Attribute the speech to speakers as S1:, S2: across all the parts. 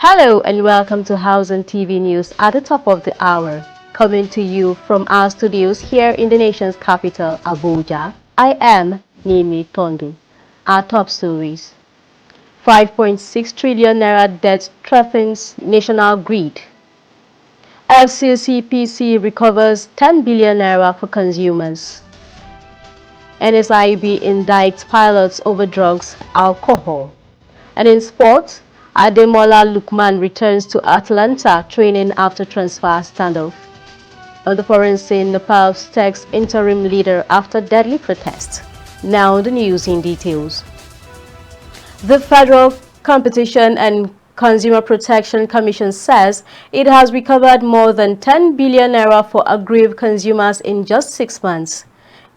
S1: Hello and welcome to House and TV News at the top of the hour. Coming to you from our studios here in the nation's capital, Abuja. I am Nimi Tondu. Our top stories. 5.6 trillion naira debt threatens national grid. FCCPC recovers 10 billion naira for consumers. NSIB indicts pilots over drugs, alcohol. And in sports, Ademola Lookman returns to Atlanta training after transfer standoff. On the foreign scene, Nepal takes interim leader after deadly protest. Now the news in details. The Federal Competition and Consumer Protection Commission says it has recovered more than 10 billion naira for aggrieved consumers in just 6 months.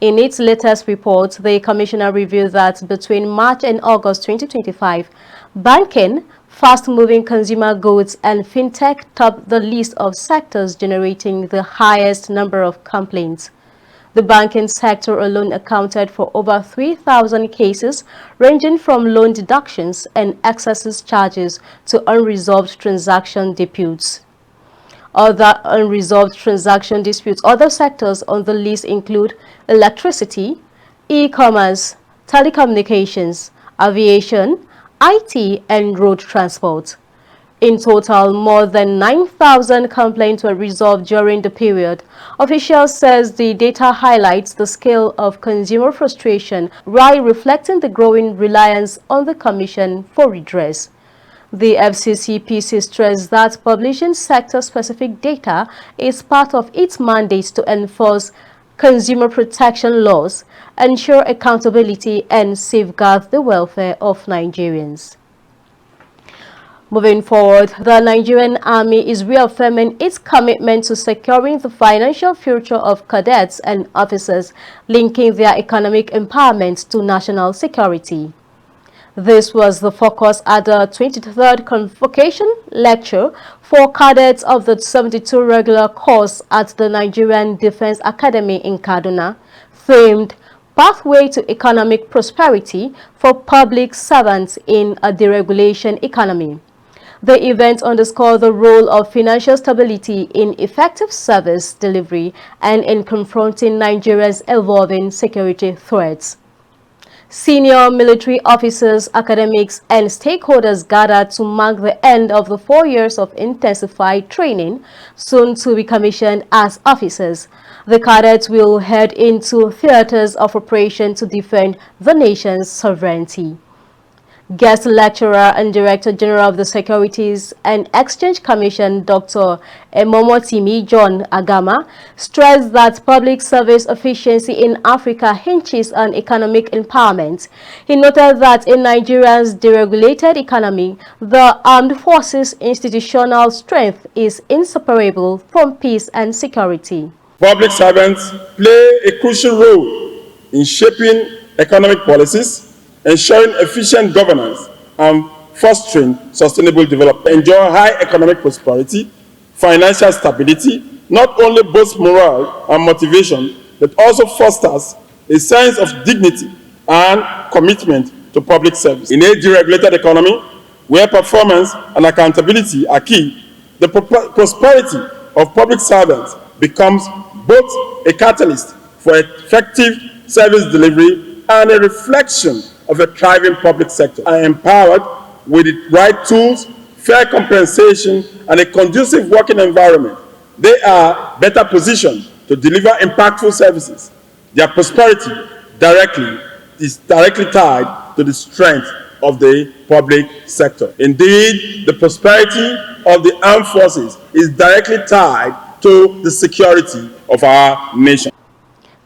S1: In its latest report, the commissioner revealed that between March and August 2025, banking, fast-moving consumer goods, and fintech topped the list of sectors generating the highest number of complaints. The banking sector alone accounted for over 3,000 cases, ranging from loan deductions and excess charges to unresolved transaction disputes. Other unresolved transaction disputes. Other sectors on the list include electricity, e-commerce, telecommunications, aviation, IT, and road transport. In total, more than 9,000 complaints were resolved during the period. Officials says the data highlights the scale of consumer frustration while reflecting the growing reliance on the Commission for redress. The FCCPC stressed that publishing sector-specific data is part of its mandate to enforce consumer protection laws, ensure accountability, and safeguard the welfare of Nigerians. Moving forward, the Nigerian Army is reaffirming its commitment to securing the financial future of cadets and officers, linking their economic empowerment to national security. This was the focus at the 23rd Convocation Lecture for cadets of the 72 regular course at the Nigerian Defense Academy in Kaduna, themed Pathway to Economic Prosperity for Public Servants in a Deregulation Economy. The event underscored the role of financial stability in effective service delivery and in confronting Nigeria's evolving security threats. Senior military officers, academics, and stakeholders gathered to mark the end of the 4 years of intensified training, soon to be commissioned as officers. The cadets will head into theaters of operation to defend the nation's sovereignty. Guest lecturer and Director General of the Securities and Exchange Commission, Dr. Emomotimi John Agama, stressed that public service efficiency in Africa hinges on economic empowerment. He noted that in Nigeria's deregulated economy, the armed forces' institutional strength is inseparable from peace and security.
S2: Public servants play a crucial role in shaping economic policies, ensuring efficient governance, and fostering sustainable development. Enjoy high economic prosperity, financial stability, not only boosts morale and motivation, but also fosters a sense of dignity and commitment to public service. In a deregulated economy, where performance and accountability are key, the prosperity of public servants becomes both a catalyst for effective service delivery and a reflection of a thriving public sector. Are empowered with the right tools, fair compensation, and a conducive working environment, they are better positioned to deliver impactful services. Their prosperity is directly tied to the strength of the public sector. Indeed, the prosperity of the armed forces is directly tied to the security of our nation.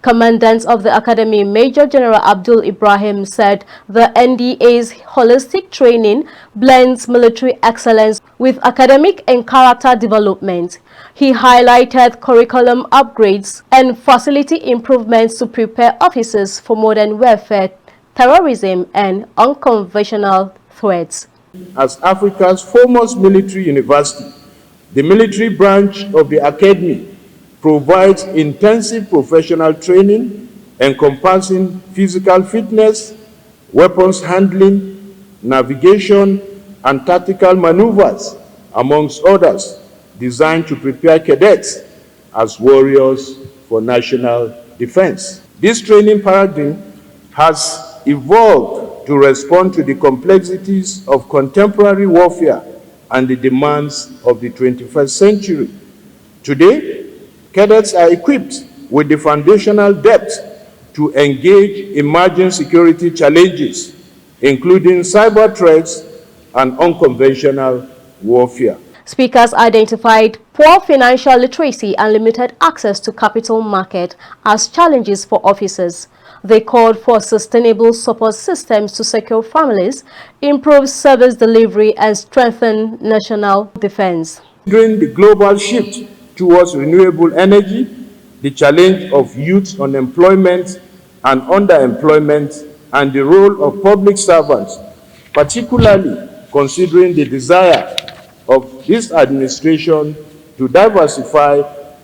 S1: Commandant of the Academy, Major General Abdul Ibrahim, said the NDA's holistic training blends military excellence with academic and character development. He highlighted curriculum upgrades and facility improvements to prepare officers for modern warfare, terrorism, and unconventional threats.
S3: As Africa's foremost military university, the military branch of the Academy provides intensive professional training encompassing physical fitness, weapons handling, navigation, and tactical maneuvers amongst others, designed to prepare cadets as warriors for national defense. This training paradigm has evolved to respond to the complexities of contemporary warfare and the demands of the 21st century. Today, cadets are equipped with the foundational depth to engage emerging security challenges, including cyber threats and unconventional warfare.
S1: Speakers identified poor financial literacy and limited access to capital market as challenges for officers. They called for sustainable support systems to secure families, improve service delivery, and strengthen national defense.
S3: During the global shift towards renewable energy, the challenge of youth unemployment and underemployment, and the role of public servants, particularly considering the desire of this administration to diversify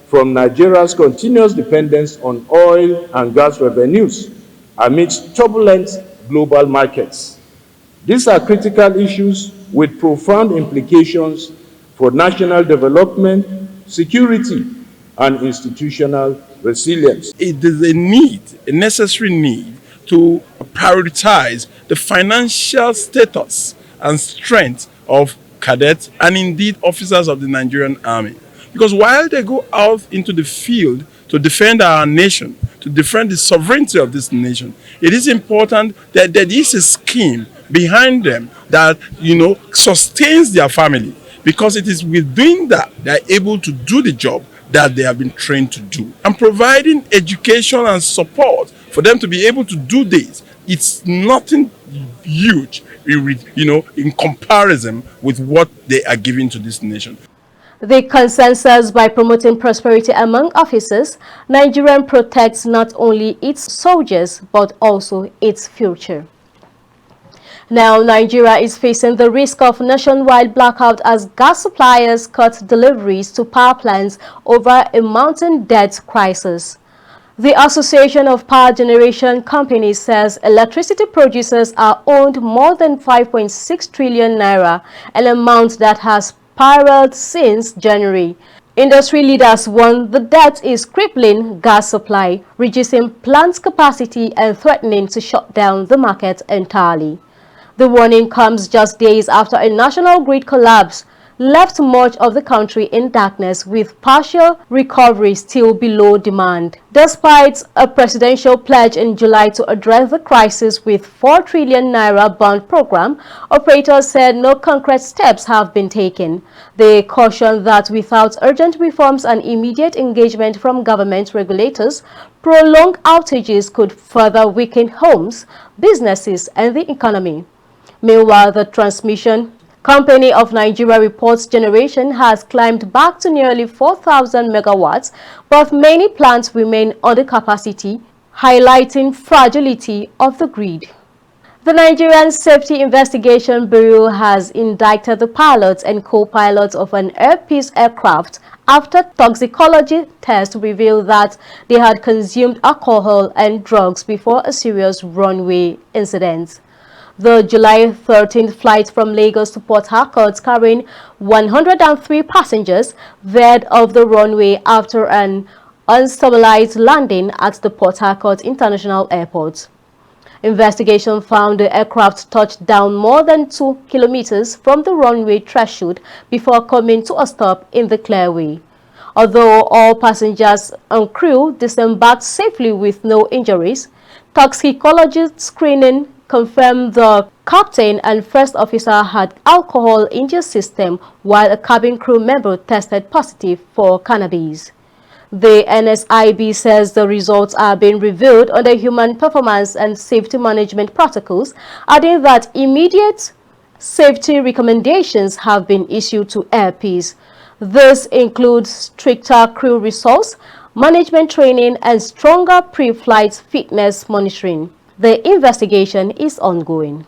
S3: from Nigeria's continuous dependence on oil and gas revenues amidst turbulent global markets. These are critical issues with profound implications for national development, security, and institutional resilience.
S2: It is a need, a necessary need, to prioritize the financial status and strength of cadets and indeed officers of the Nigerian Army. Because while they go out into the field to defend our nation, to defend the sovereignty of this nation, it is important that there is a scheme behind them that, sustains their family. Because it is with doing that they are able to do the job that they have been trained to do. And providing education and support for them to be able to do this, it's nothing huge, in comparison with what they are giving to this nation.
S1: The consensus by promoting prosperity among officers, Nigeria protects not only its soldiers but also its future. Now, Nigeria is facing the risk of nationwide blackout as gas suppliers cut deliveries to power plants over a mounting debt crisis. The Association of Power Generation Companies says electricity producers are owed more than 5.6 trillion naira, an amount that has spiraled since January. Industry leaders warn the debt is crippling gas supply, reducing plant capacity and threatening to shut down the market entirely. The warning comes just days after a national grid collapse left much of the country in darkness with partial recovery still below demand. Despite a presidential pledge in July to address the crisis with 4 trillion naira bond program, operators said no concrete steps have been taken. They cautioned that without urgent reforms and immediate engagement from government regulators, prolonged outages could further weaken homes, businesses, and the economy. Meanwhile, the transmission company of Nigeria reports generation has climbed back to nearly 4,000 megawatts, but many plants remain under capacity, highlighting fragility of the grid. The Nigerian Safety Investigation Bureau has indicted the pilots and co-pilots of an Air Peace aircraft after toxicology tests revealed that they had consumed alcohol and drugs before a serious runway incident. The July 13th flight from Lagos to Port Harcourt carrying 103 passengers veered off the runway after an unstabilized landing at the Port Harcourt International Airport. Investigation found the aircraft touched down more than 2 kilometers from the runway threshold before coming to a stop in the clearway. Although all passengers and crew disembarked safely with no injuries, toxicology screening confirmed the captain and first officer had alcohol in their system, while a cabin crew member tested positive for cannabis. The NSIB says the results are being reviewed under human performance and safety management protocols, adding that immediate safety recommendations have been issued to Air Peace. This includes stricter crew resource, management training, and stronger pre-flight fitness monitoring. The investigation is ongoing.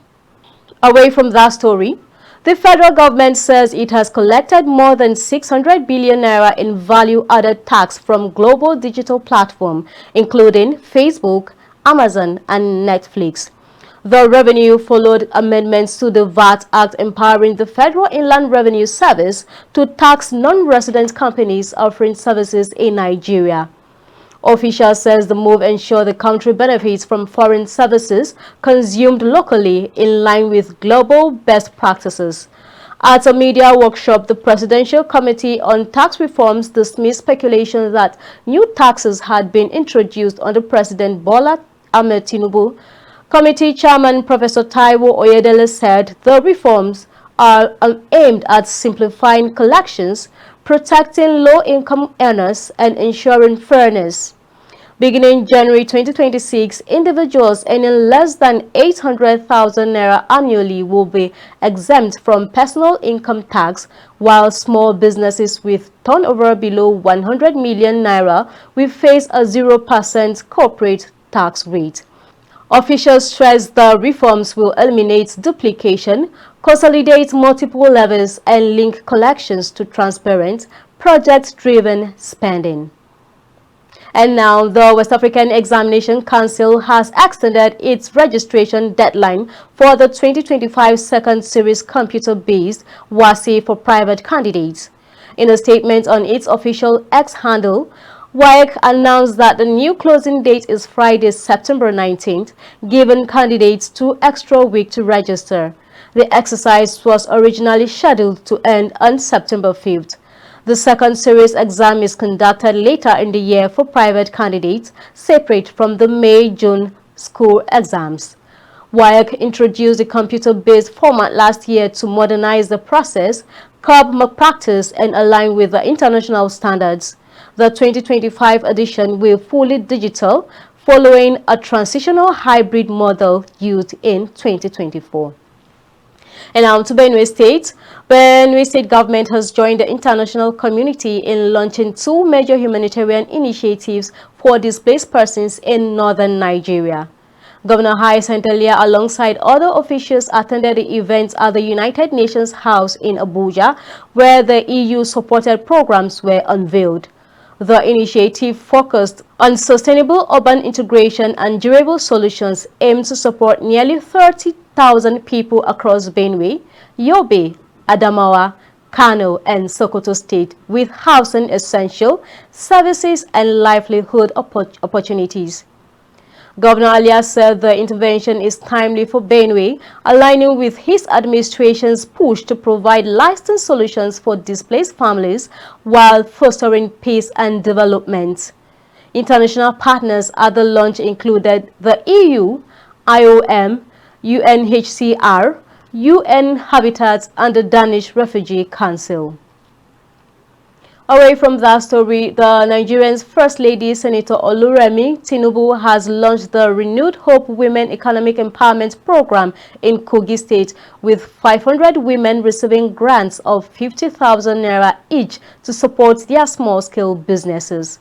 S1: Away from that story, the federal government says it has collected more than 600 billion naira in value-added tax from global digital platforms, including Facebook, Amazon, and Netflix. The revenue followed amendments to the VAT Act empowering the Federal Inland Revenue Service to tax non-resident companies offering services in Nigeria. Officials says the move ensures the country benefits from foreign services consumed locally in line with global best practices. At a media workshop, the Presidential Committee on Tax Reforms dismissed speculation that new taxes had been introduced under President Bola Ahmed Tinubu. Committee Chairman Professor Taiwo Oyedele said the reforms are aimed at simplifying collections, protecting low-income earners, and ensuring fairness. Beginning January 2026, individuals earning less than 800,000 naira annually will be exempt from personal income tax, while small businesses with turnover below 100 million naira will face a 0% corporate tax rate. Officials stress the reforms will eliminate duplication, consolidate multiple levels, and link collections to transparent, project-driven spending. And now, the West African Examination Council has extended its registration deadline for the 2025 Second Series Computer-Based WASI for private candidates. In a statement on its official X handle, WAEC announced that the new closing date is Friday, September 19th, giving candidates 2 extra weeks to register. The exercise was originally scheduled to end on September 5th. The second series exam is conducted later in the year for private candidates, separate from the May-June school exams. WAEC introduced the computer-based format last year to modernize the process, curb malpractice, and align with the international standards. The 2025 edition will be fully digital, following a transitional hybrid model used in 2024. And now to Benue State. Benue State government has joined the international community in launching 2 major humanitarian initiatives for displaced persons in northern Nigeria. Governor Hyacinth Elia, alongside other officials, attended the event at the United Nations House in Abuja, where the EU-supported programs were unveiled. The initiative focused on sustainable urban integration and durable solutions aimed to support nearly 30,000 people across Benue, Yobe, Adamawa, Kano, and Sokoto State with housing essential services and livelihood opportunities. Governor Alias said the intervention is timely for Benue, aligning with his administration's push to provide lasting solutions for displaced families while fostering peace and development. International partners at the launch included the EU, IOM, UNHCR, UN Habitat, and the Danish Refugee Council. Away from that story, the Nigerian's First Lady, Senator Oluremi Tinubu, has launched the Renewed Hope Women Economic Empowerment Program in Kogi State, with 500 women receiving grants of 50,000 naira each to support their small-scale businesses.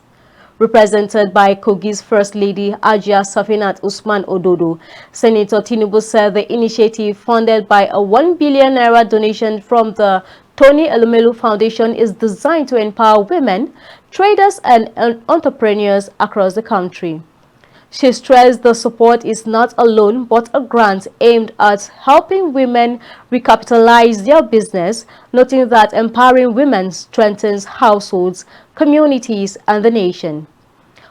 S1: Represented by Kogi's First Lady, Ajia Safinat Usman Ododo, Senator Tinubu said the initiative, funded by a 1 billion naira donation from the Tony Elumelu Foundation, is designed to empower women, traders, and entrepreneurs across the country. She stressed the support is not a loan but a grant aimed at helping women recapitalize their business, noting that empowering women strengthens households, communities, and the nation.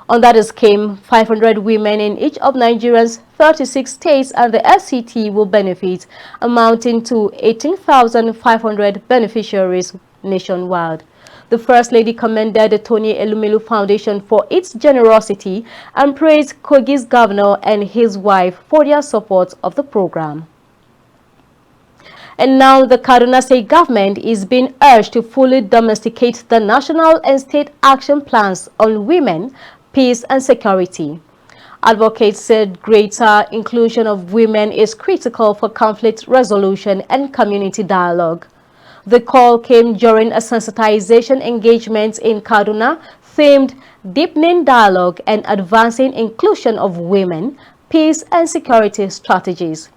S1: Under the scheme, 500 women in each of Nigeria's 36 states and the FCT will benefit, amounting to 18,500 beneficiaries nationwide. The First Lady commended the Tony Elumelu Foundation for its generosity and praised Kogi's governor and his wife for their support of the program. And now the Kaduna State government is being urged to fully domesticate the national and state action plans on women, peace, and security. Advocates said greater inclusion of women is critical for conflict resolution and community dialogue. The call came during a sensitization engagement in Kaduna themed Deepening Dialogue and Advancing Inclusion of Women, Peace and Security Strategies.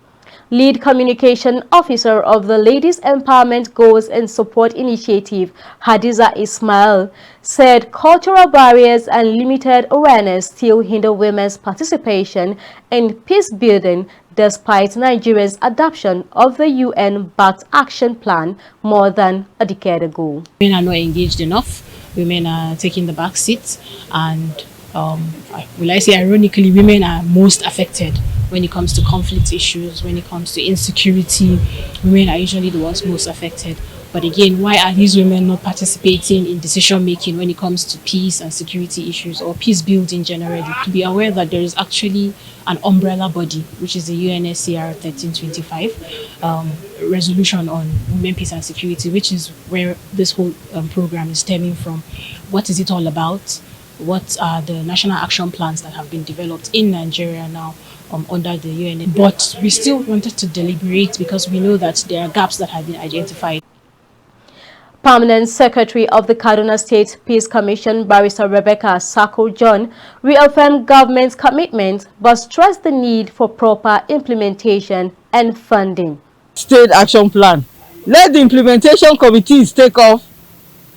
S1: Lead Communication Officer of the Ladies Empowerment Goals and Support Initiative, Hadiza Ismail, said cultural barriers and limited awareness still hinder women's participation in peace building despite Nigeria's adoption of the UN-backed action plan more than a decade ago.
S4: Women are not engaged enough. Women are taking the back seat, and will I say ironically, women are most affected when it comes to conflict issues, when it comes to insecurity. Women are usually the ones most affected. But again, why are these women not participating in decision making when it comes to peace and security issues or peace building generally? To be aware that there is actually an umbrella body, which is the UNSCR 1325 resolution on women, peace and security, which is where this whole program is stemming from. What is it all about? What are the national action plans that have been developed in Nigeria now under the UN? But we still wanted to deliberate because we know that there are gaps that have been identified.
S1: Permanent Secretary of the Kaduna State Peace Commission, Barrister Rebecca Sako John, reaffirmed government's commitment but stressed the need for proper implementation and funding.
S5: State action plan. Let the implementation committees take off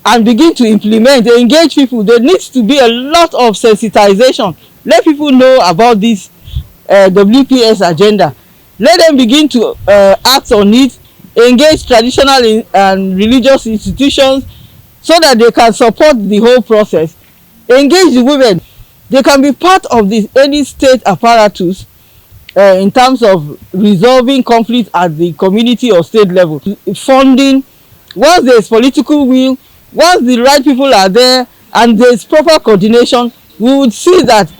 S5: and begin to implement. They engage people. There needs to be a lot of sensitization. Let people know about this WPS agenda. Let them begin to act on it. Engage traditional and religious institutions so that they can support the whole process. Engage the women. They can be part of any state apparatus in terms of resolving conflict at the community or state level. Funding, once there is political will, once the right people are there and there is proper coordination, we would see that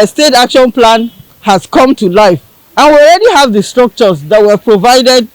S5: state action plan has come to life. And we already have the structures that were provided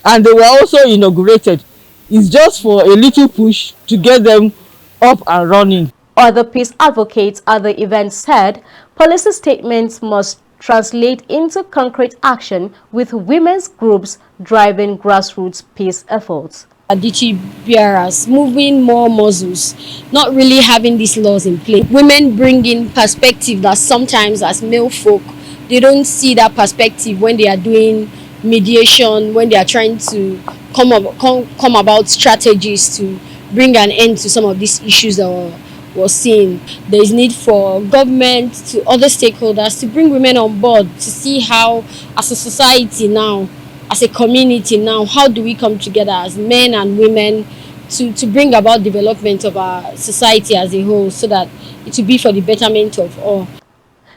S5: and they were also inaugurated. It's just for a little push to get them up and running.
S1: Other peace advocates at the event said policy statements must translate into concrete action with women's groups driving grassroots peace efforts.
S6: Adichie bearers, moving more muscles, not really having these laws in place. Women bring in perspective that sometimes as male folk, they don't see that perspective when they are doing mediation, when they are trying to come about strategies to bring an end to some of these issues that we're seeing. There is need for government, to other stakeholders to bring women on board to see how, as a society now, as a community now, how do we come together as men and women to bring about development of our society as a whole so that it will be for the betterment of all.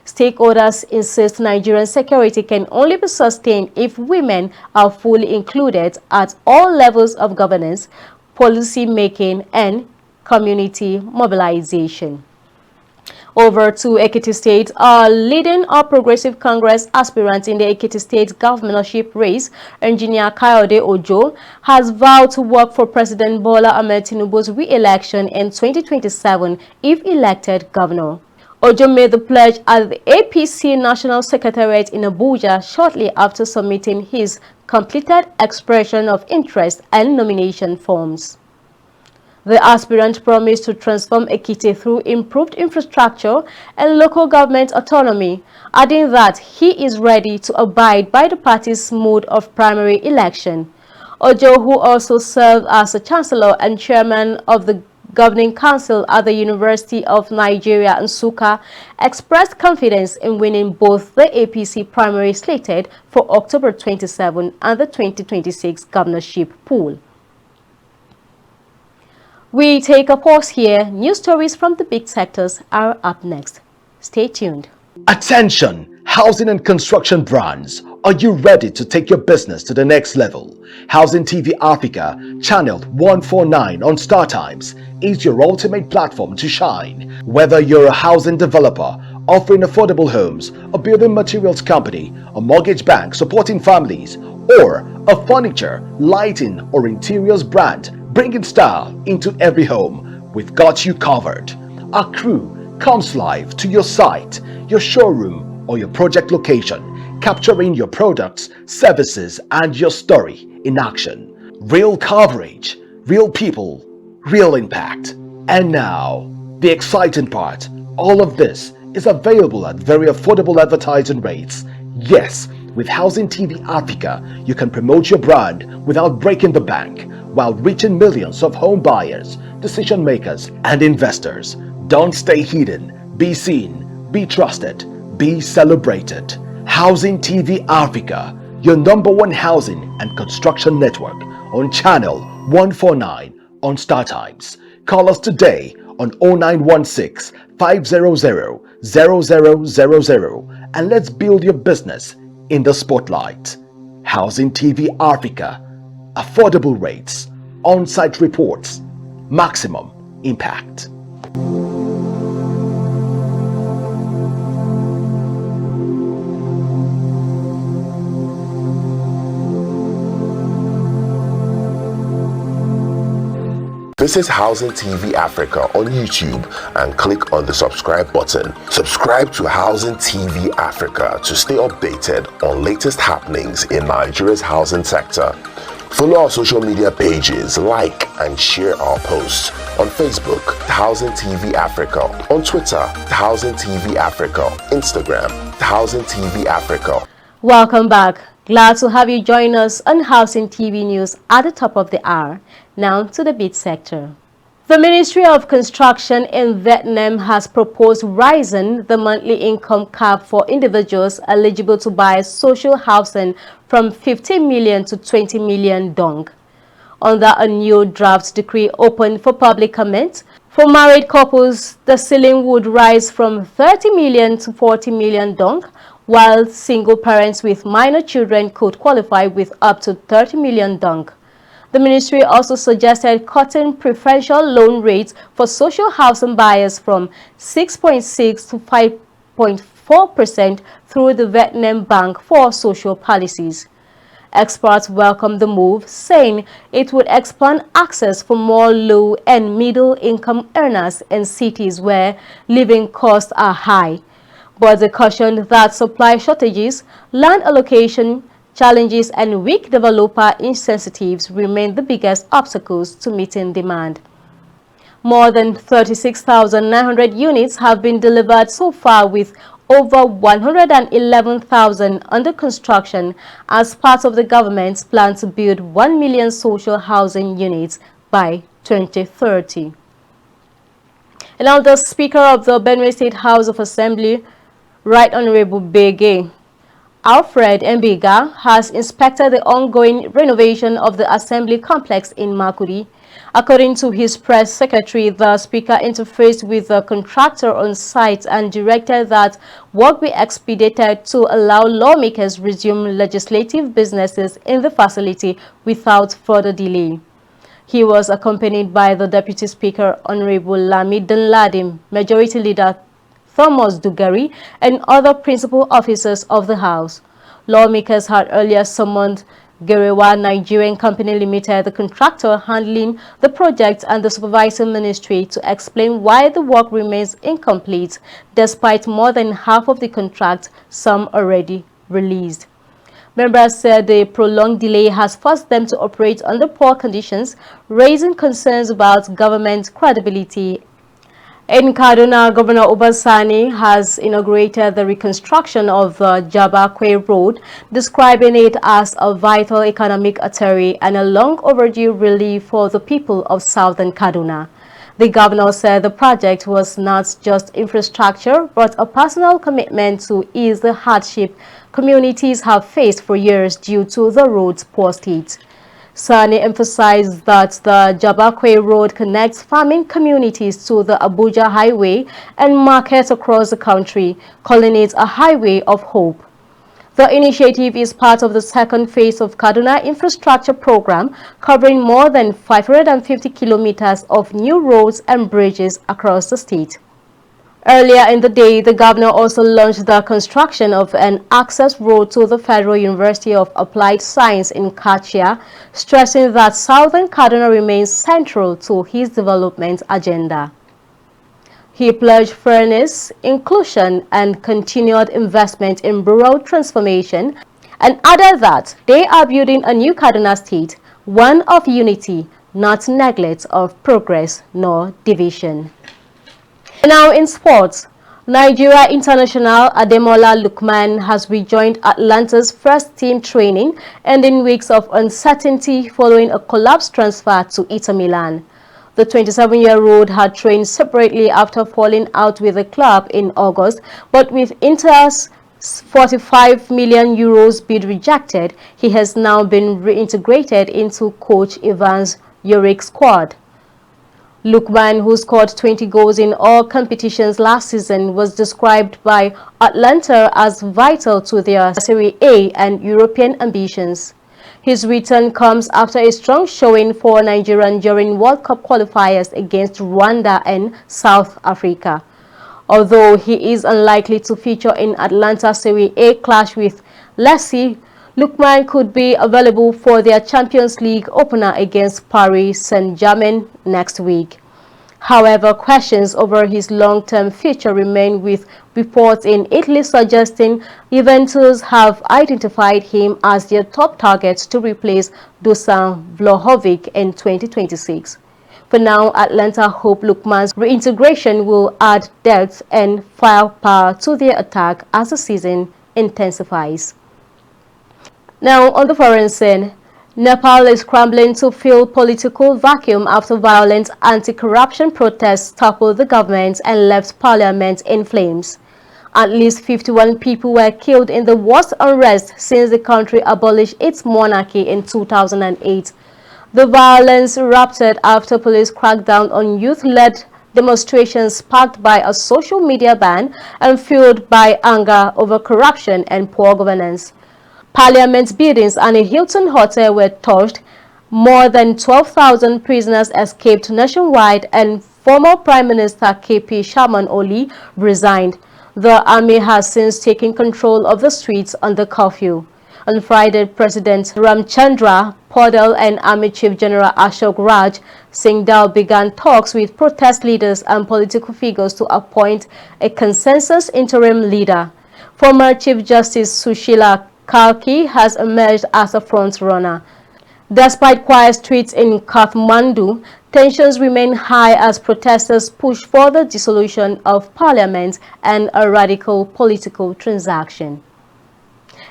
S1: Stakeholders insist Nigerian security can only be sustained if women are fully included at all levels of governance, policy making, and community mobilization. Over to Ekiti State, a leading Progressive Congress aspirant in the Ekiti State governorship race, Engineer Kayode Ojo, has vowed to work for President Bola Ahmed Tinubu's re-election in 2027 if elected governor. Ojo made the pledge at the APC National Secretariat in Abuja shortly after submitting his completed expression of interest and nomination forms. The aspirant promised to transform Ekiti through improved infrastructure and local government autonomy, adding that he is ready to abide by the party's mode of primary election. Ojo, who also served as a chancellor and chairman of the Governing Council at the University of Nigeria, Nsukka, expressed confidence in winning both the APC primary slated for October 27 and the 2026 governorship poll. We take a pause here. News stories from the big sectors are up next. Stay tuned.
S7: Attention, housing and construction brands. Are you ready to take your business to the next level? Housing TV Africa, channeled 149 on StarTimes, is your ultimate platform to shine. Whether you're a housing developer offering affordable homes, a building materials company, a mortgage bank supporting families, or a furniture, lighting, or interiors brand bringing style into every home, we've got you covered. Our crew comes live to your site, your showroom, or your project location, capturing your products, services, and your story in action. Real coverage, real people, real impact. And now, the exciting part, all of this is available at very affordable advertising rates. Yes, With Housing TV Africa, you can promote your brand without breaking the bank while reaching millions of home buyers, decision makers, and investors. Don't stay hidden. Be seen, be trusted, be celebrated. Housing TV Africa, your #1 housing and construction network on channel 149 on StarTimes. Call us today on 0916 500 0000 and let's build your business in the spotlight. Housing TV Africa, affordable rates, on-site reports, maximum impact.
S8: Visit Housing TV Africa on YouTube and click on the subscribe button. Subscribe to Housing TV Africa to stay updated on latest happenings in Nigeria's housing sector. Follow our social media pages, like and share our posts on Facebook, Housing TV Africa, on Twitter, Housing TV Africa, Instagram, Housing TV Africa.
S1: Welcome back. Glad to have you join us on Housing TV News at the top of the hour. Now to the beat sector. The Ministry of Construction in Vietnam has proposed raising the monthly income cap for individuals eligible to buy social housing from 15 million to 20 million dong. Under a new draft decree open for public comment, for married couples, the ceiling would rise from 30 million to 40 million dong, while single parents with minor children could qualify with up to 30 million dong. The ministry also suggested cutting preferential loan rates for social housing buyers from 6.6 to 5.4% through the Vietnam Bank for Social Policies. Experts welcome the move, saying it would expand access for more low and middle-income earners in cities where living costs are high. But they cautioned that supply shortages, land allocation challenges, and weak developer incentives remain the biggest obstacles to meeting demand. More than 36,900 units have been delivered so far, with over 111,000 under construction as part of the government's plan to build 1 million social housing units by 2030. And now the Speaker of the Benue State House of Assembly, Right Honorable Bege Alfred Mbega, has inspected the ongoing renovation of the Assembly complex in Makudi. According to his press secretary, the Speaker interfaced with the contractor on site and directed that work be expedited to allow lawmakers resume legislative businesses in the facility without further delay. He was accompanied by the Deputy Speaker, Honorable Lami Dunladim, Majority Leader Thomas Dugari, and other principal officers of the House. Lawmakers had earlier summoned Gerewa Nigerian Company Limited, the contractor handling the project, and the supervising ministry to explain why the work remains incomplete despite more than half of the contract, some already released. Members said the prolonged delay has forced them to operate under poor conditions, raising concerns about government credibility. In Kaduna, Governor Obasani has inaugurated the reconstruction of the Jabakwe Road, describing it as a vital economic artery and a long overdue relief for the people of southern Kaduna. The governor said the project was not just infrastructure, but a personal commitment to ease the hardship communities have faced for years due to the road's poor state. Sani emphasized that the Jabakwe Road connects farming communities to the Abuja Highway and markets across the country, calling it a highway of hope. The initiative is part of the second phase of Kaduna Infrastructure Program, covering more than 550 kilometers of new roads and bridges across the state. Earlier in the day, the governor also launched the construction of an access road to the Federal University of Applied Science in Kachia, stressing that Southern Kaduna remains central to his development agenda. He pledged fairness, inclusion, and continued investment in rural transformation, and added that they are building a new Kaduna state, one of unity, not neglect of progress nor division. Now in sports, Nigeria international Ademola Lookman has rejoined Atlanta's first team training, ending weeks of uncertainty following a collapsed transfer to Inter Milan. The 27-year-old had trained separately after falling out with the club in August, but with Inter's 45 million euros bid rejected, he has now been reintegrated into coach Ivan's Yorick squad. Lookman, who scored 20 goals in all competitions last season, was described by Atlanta as vital to their Serie A and European ambitions. His return comes after a strong showing for Nigeria during World Cup qualifiers against Rwanda and South Africa. Although he is unlikely to feature in Atlanta's Serie A clash with Lecce, Lookman could be available for their Champions League opener against Paris Saint-Germain next week. However, questions over his long-term future remain, with reports in Italy suggesting Juventus have identified him as their top target to replace Dusan Vlahovic in 2026. For now, Atlanta hope Lookman's reintegration will add depth and firepower to their attack as the season intensifies. Now, on the foreign scene, Nepal is scrambling to fill political vacuum after violent anti-corruption protests toppled the government and left parliament in flames. At least 51 people were killed in the worst unrest since the country abolished its monarchy in 2008. The violence erupted after police cracked down on youth-led demonstrations sparked by a social media ban and fueled by anger over corruption and poor governance. Parliament buildings and a Hilton hotel were torched. More than 12,000 prisoners escaped nationwide, and former Prime Minister KP Sharma Oli resigned. The army has since taken control of the streets under curfew. On Friday, President Ramchandra Paudel and Army Chief General Ashok Raj Singhdal began talks with protest leaders and political figures to appoint a consensus interim leader. Former Chief Justice Sushila Kalki has emerged as a front-runner. Despite quiet streets in Kathmandu, tensions remain high as protesters push for the dissolution of parliament and a radical political transaction.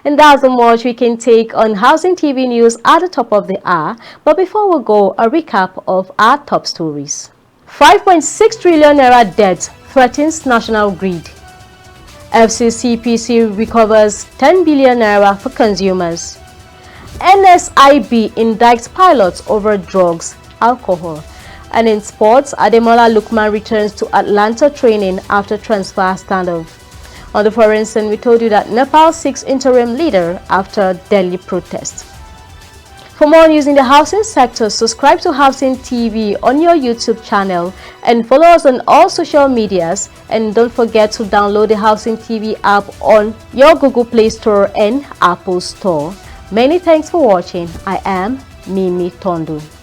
S1: And that's how much we can take on Housing TV News at the top of the hour. But before we go, a recap of our top stories. 5.6 trillion naira debt threatens national grid. FCCPC recovers 10 billion naira for consumers. NSIB indicts pilots over drugs, alcohol. And in sports, Ademola Lookman returns to Atlanta training after transfer standoff. On the foreign scene, we told you that Nepal seeks interim leader after Delhi protest. For more news in the housing sector, subscribe to Housing TV on your YouTube channel and follow us on all social medias. And don't forget to download the Housing TV app on your Google Play Store and Apple Store. Many thanks for watching. I am Mimi Tondu.